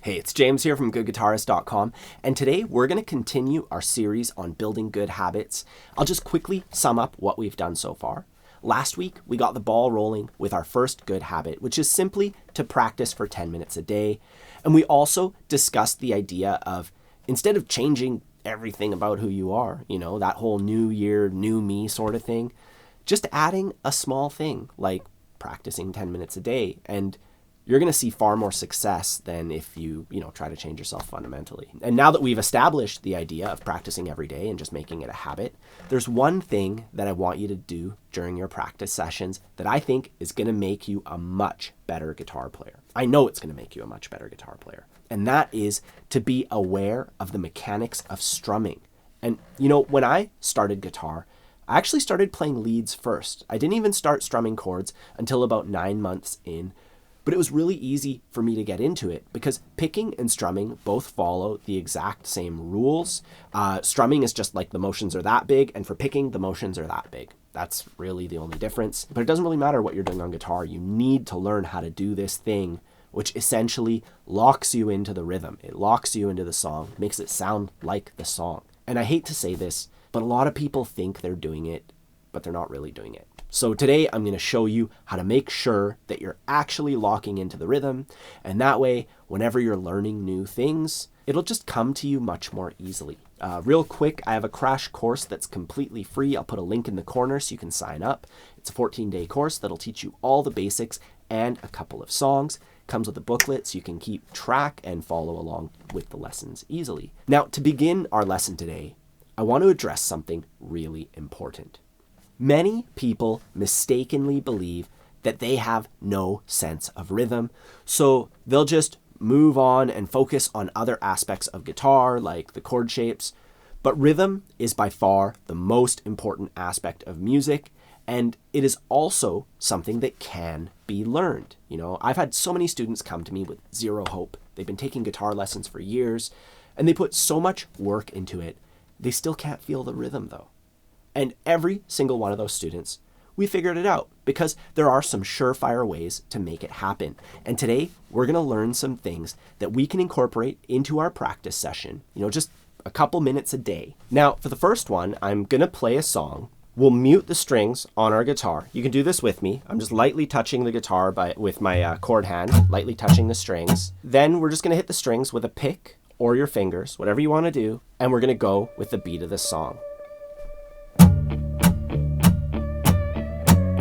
Hey, it's James here from goodguitarist.com, and today we're going to continue our series on building good habits. I'll just quickly sum up what we've done so far. Last week, we got the ball rolling with our first good habit, which is simply to practice for 10 minutes a day. And we also discussed the idea of, instead of changing everything about who you are, that whole new year, new me sort of thing, just adding a small thing like practicing 10 minutes a day, and you're going to see far more success than if you try to change yourself fundamentally. And now that we've established the idea of practicing every day and just making it a habit, there's one thing that I want you to do during your practice sessions that I think is going to make you a much better guitar player. I know it's going to make you a much better guitar player. And that is to be aware of the mechanics of strumming. And when I started guitar, I actually started playing leads first. I didn't even start strumming chords until about 9 months in. But it was really easy for me to get into it because picking and strumming both follow the exact same rules. Strumming is just like the motions are that big, and for picking, the motions are that big. That's really the only difference. But it doesn't really matter what you're doing on guitar. You need to learn how to do this thing, which essentially locks you into the rhythm. It locks you into the song, makes it sound like the song. And I hate to say this, but a lot of people think they're doing it, but they're not really doing it. So today I'm going to show you how to make sure that you're actually locking into the rhythm. And that way, whenever you're learning new things, it'll just come to you much more easily. Real quick, I have a crash course that's completely free. I'll put a link in the corner so you can sign up. It's a 14-day course that'll teach you all the basics and a couple of songs. Comes with a booklet so you can keep track and follow along with the lessons easily. Now, to begin our lesson today, I want to address something really important. Many people mistakenly believe that they have no sense of rhythm, so they'll just move on and focus on other aspects of guitar, like the chord shapes. But rhythm is by far the most important aspect of music, and it is also something that can be learned. I've had so many students come to me with zero hope. They've been taking guitar lessons for years, and they put so much work into it. They still can't feel the rhythm, though. And every single one of those students, we figured it out because there are some surefire ways to make it happen. And today, we're going to learn some things that we can incorporate into our practice session, just a couple minutes a day. Now, for the first one, I'm going to play a song. We'll mute the strings on our guitar. You can do this with me. I'm just lightly touching the guitar with my chord hand, lightly touching the strings. Then we're just going to hit the strings with a pick or your fingers, whatever you want to do. And we're going to go with the beat of the song.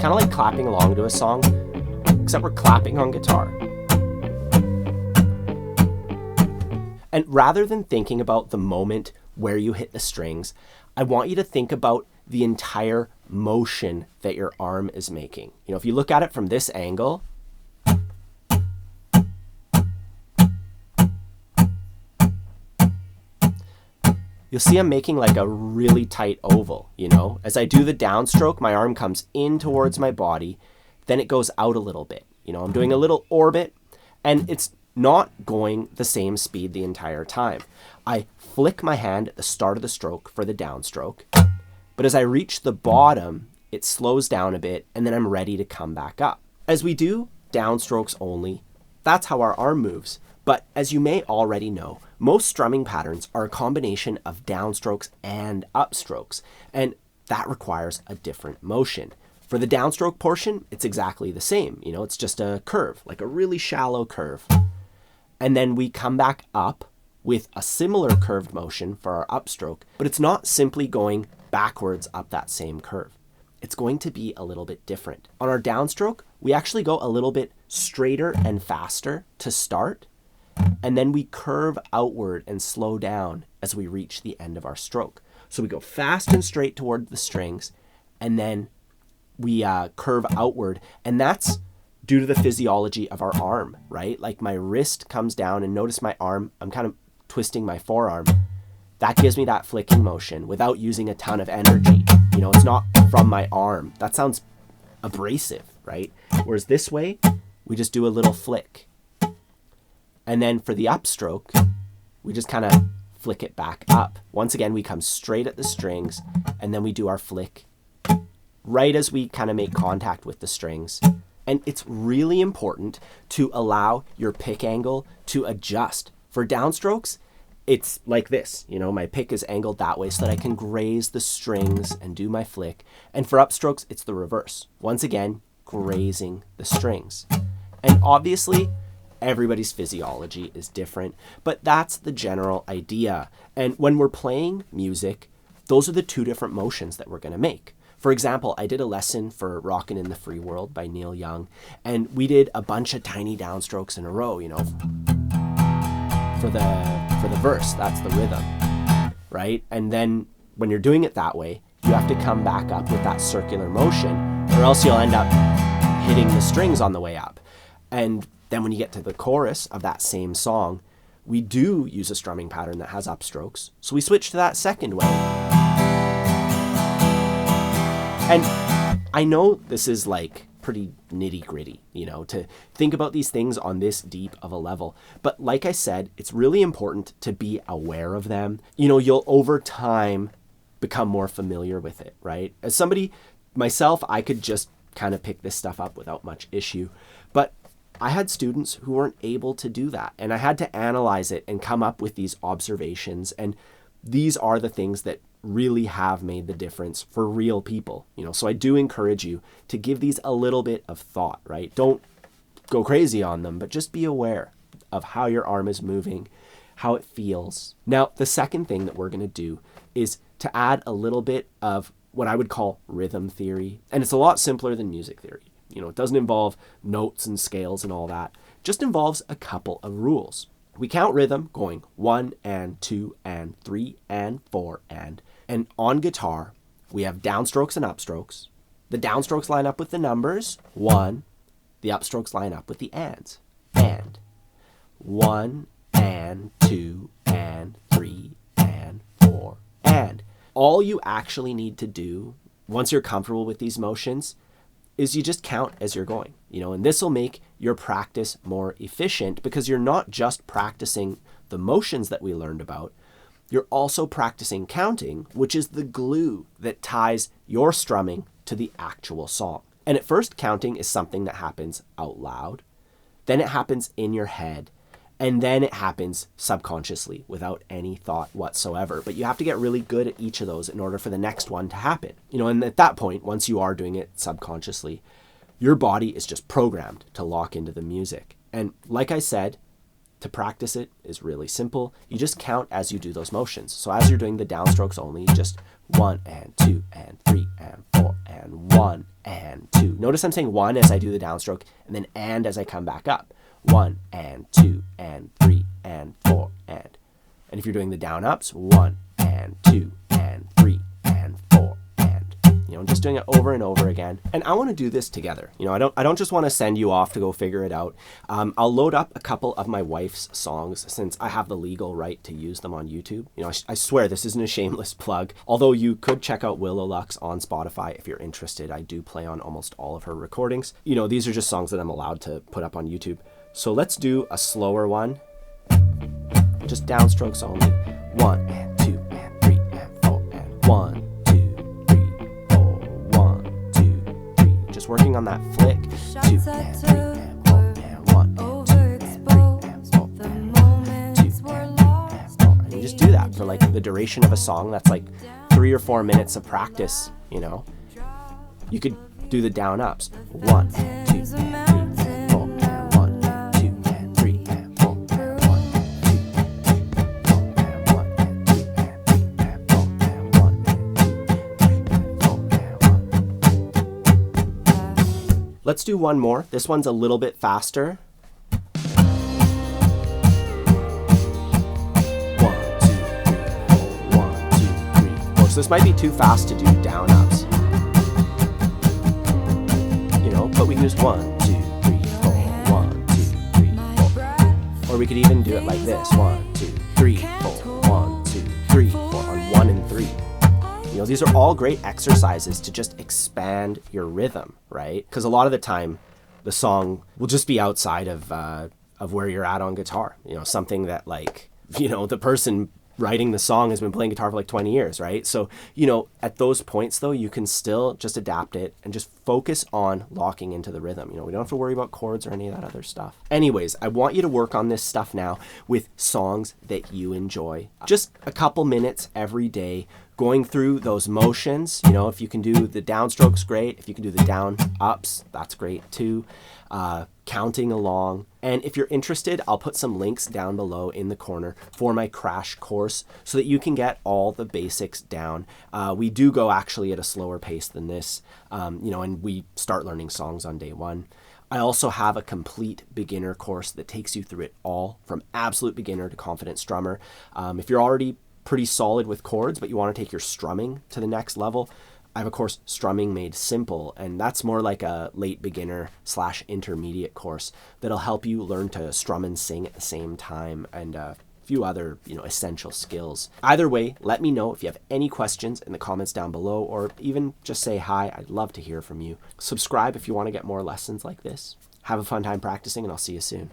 Kind of like clapping along to a song, except we're clapping on guitar. And rather than thinking about the moment where you hit the strings, I want you to think about the entire motion that your arm is making. If you look at it from this angle, you'll see I'm making like a really tight oval, As I do the downstroke, my arm comes in towards my body, then it goes out a little bit. I'm doing a little orbit, and it's not going the same speed the entire time. I flick my hand at the start of the stroke for the downstroke, but as I reach the bottom, it slows down a bit, and then I'm ready to come back up. As we do downstrokes only, that's how our arm moves. But as you may already know, most strumming patterns are a combination of downstrokes and upstrokes, and that requires a different motion. For the downstroke portion, it's exactly the same. It's just a curve, like a really shallow curve. And then we come back up with a similar curved motion for our upstroke, but it's not simply going backwards up that same curve. It's going to be a little bit different. On our downstroke, we actually go a little bit straighter and faster to start, and then we curve outward and slow down as we reach the end of our stroke. So we go fast and straight toward the strings, and then we curve outward. And that's due to the physiology of our arm, right? Like my wrist comes down, and notice my arm, I'm kind of twisting my forearm. That gives me that flicking motion without using a ton of energy. It's not from my arm. That sounds abrasive, right? Whereas this way, we just do a little flick. And then for the upstroke, we just kind of flick it back up. Once again, we come straight at the strings, and then we do our flick right as we kind of make contact with the strings. And it's really important to allow your pick angle to adjust. For downstrokes, it's like this. My pick is angled that way so that I can graze the strings and do my flick. And for upstrokes, it's the reverse. Once again, grazing the strings. And obviously, everybody's physiology is different, but that's the general idea. And when we're playing music, those are the two different motions that we're going to make. For example, I did a lesson for Rockin' in the Free World by Neil Young, and we did a bunch of tiny downstrokes in a row, for the verse. That's the rhythm, right? And then when you're doing it that way, you have to come back up with that circular motion, or else you'll end up hitting the strings on the way up. And then when you get to the chorus of that same song, we do use a strumming pattern that has upstrokes, so we switch to that second way. And I know this is like pretty nitty gritty, to think about these things on this deep of a level. But like I said, it's really important to be aware of them. You'll over time become more familiar with it, right? As somebody, myself, I could just kind of pick this stuff up without much issue. But I had students who weren't able to do that. And I had to analyze it and come up with these observations. And these are the things that really have made the difference for real people. So I do encourage you to give these a little bit of thought, right? Don't go crazy on them, but just be aware of how your arm is moving, how it feels. Now, the second thing that we're going to do is to add a little bit of what I would call rhythm theory. And it's a lot simpler than music theory. It doesn't involve notes and scales and all that. It just involves a couple of rules. We count rhythm going 1 and 2 and 3 and 4 and on guitar, we have downstrokes and upstrokes. The downstrokes line up with the numbers 1. The upstrokes line up with the ands. And 1 and 2 and 3 and 4 and. All you actually need to do once you're comfortable with these motions is you just count as you're going, and this will make your practice more efficient because you're not just practicing the motions that we learned about, you're also practicing counting, which is the glue that ties your strumming to the actual song. And at first, counting is something that happens out loud, then it happens in your head, and then it happens subconsciously without any thought whatsoever. But you have to get really good at each of those in order for the next one to happen. And at that point, once you are doing it subconsciously, your body is just programmed to lock into the music. And like I said, to practice it is really simple. You just count as you do those motions. So as you're doing the downstrokes only, just 1 and 2 and 3 and 4 and 1 and 2. Notice I'm saying 1 as I do the downstroke and then and as I come back up. 1 and 2 and 3 and 4 and. And if you're doing the down ups, 1 and 2 and 3 and 4 and. Just doing it over and over again. And I want to do this together. I don't just want to send you off to go figure it out. I'll load up a couple of my wife's songs since I have the legal right to use them on YouTube. I swear this isn't a shameless plug. Although you could check out Willow Lux on Spotify if you're interested. I do play on almost all of her recordings. These are just songs that I'm allowed to put up on YouTube. So let's do a slower one. Just downstrokes only. 1 and 2 and 3 and 4 and 1, 2, 3, 4, 1, 2, 3. Just working on that flick. 2 and 3 and 4 and 1 and 2 and 3 and 4 and 1 and 2 and 3 and 4. And you just do that for like the duration of a song. That's like 3 or 4 minutes of practice. You could do the down ups. 1 and 2 and 3. Let's do one more. This one's a little bit faster. 1, 2, 3, 4, 1, 2, 3, 4. So this might be too fast to do down ups. But we can just 1, 2, 3, 4, 1, 2, 3, 4. Or we could even do it like this. 1, 2, 3, 4, 1, 2, 3, 4 on 1 and 3. These are all great exercises to just expand your rhythm, right? Because a lot of the time, the song will just be outside of where you're at on guitar. Something that the person writing the song has been playing guitar for like 20 years, right? So, you know, at those points though, you can still just adapt it and just focus on locking into the rhythm. You know, we don't have to worry about chords or any of that other stuff. Anyways, I want you to work on this stuff now with songs that you enjoy. Just a couple minutes every day going through those motions. You know, if you can do the downstrokes, great. If you can do the down ups, that's great too. Counting along. And if you're interested, I'll put some links down below in the corner for my crash course so that you can get all the basics down. We do go actually at a slower pace than this, you know, and we start learning songs on day one. I also have a complete beginner course that takes you through it all from absolute beginner to confident strummer. If you're already pretty solid with chords, but you want to take your strumming to the next level, I have a course, Strumming Made Simple, and that's more like a late beginner / intermediate course that'll help you learn to strum and sing at the same time, and a few other, you know, essential skills. Either way, let me know if you have any questions in the comments down below, or even just say hi. I'd love to hear from you. Subscribe if you want to get more lessons like this. Have a fun time practicing, and I'll see you soon.